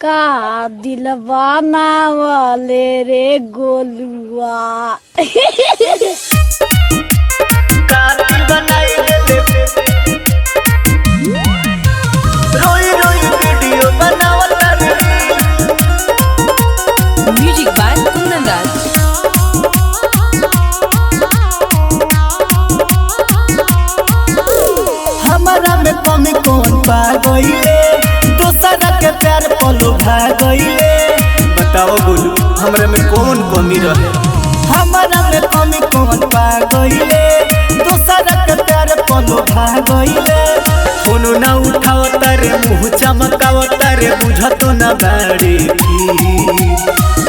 का दिलवा नावले रे गोलुआ कातिल बनाई देले रोई रोई वीडियो बनावता रे। म्यूजिक बाय कुंदन दास। हमारा में कमी कौन पा गईले, दोसरा के प्यार पलो भा गईले। बताओ बोलू हमरा में कौन कमी रहे। हमारा में कमी कौन पा गईले, दोसरा के प्यार पलो भा गईले। फोनो ना उठाओ तारे मुँह चमकाओ तारे बुझतो ना बाड़ी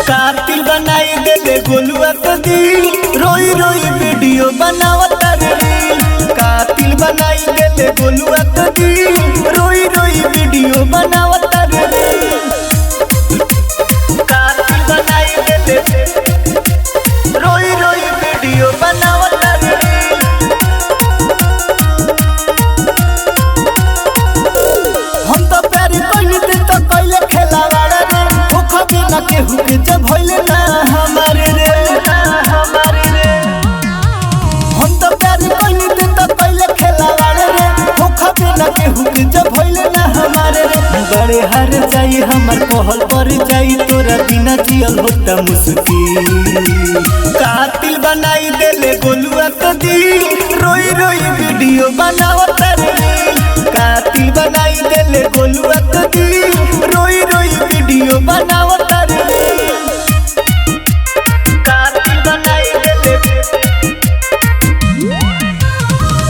कातिल बनाई देले गोलुआ तो दिल रोई रोई वीडियो बनाओ तारे। कातिल बनाई देले गोलुआ तो दिल रोई रोई वीडियो बनाओ तारे। कातिल बनाई देले रोई रोई वीडियो बनाओ तारे। हम तो प्यार कइले तो कइले खेलावाड़ा रे, ओ खबे ना केहू के जब भइले ना हमारे रे हमारे रे। हम तो प्यार कइले तो कइले खेलावाड़ा रे, ओ खबे ना केहू के जब भइले ना हमारे रे। बड़े हार जाई हमर कहल पर जाई, तोरा बिना जियल होता मुश्किल। कातिल बनाई देले गोलुआ तो दिल रोई रोई वीडियो बनावता रे। कातिल बनाई देले गोलुआ तो दिल रोई रोई वीडियो बनावता रे। कातिल बनाई देले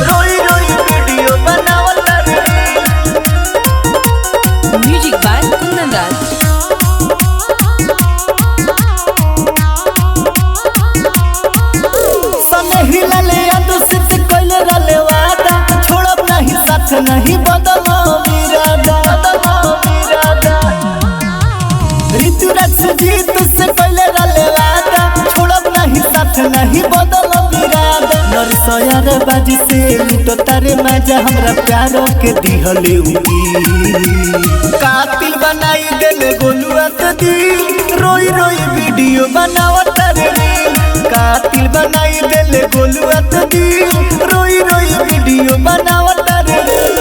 रोई रोई वीडियो बनावता रे। म्यूजिक बाय कुंदन दास। सने हिलले अदुसित कइले रहले वादा, छोड़ब नहीं साथ नहीं बदलो इरादा ऋतुराज से जीत से कइले रहले वादा, छोड़ब नहीं साथ नहीं बदलो इरादा। नरसया रे बाजी से लूटो तारे मजा हमरा प्यारो के दिहले उगी। कातिल बनाई देले गोलुआ तो दिल रोई रोई वीडियो बनावता रे। कातिल बनाई देले गोलुआ तो दिल रोई रोई वीडियो बनावता रे।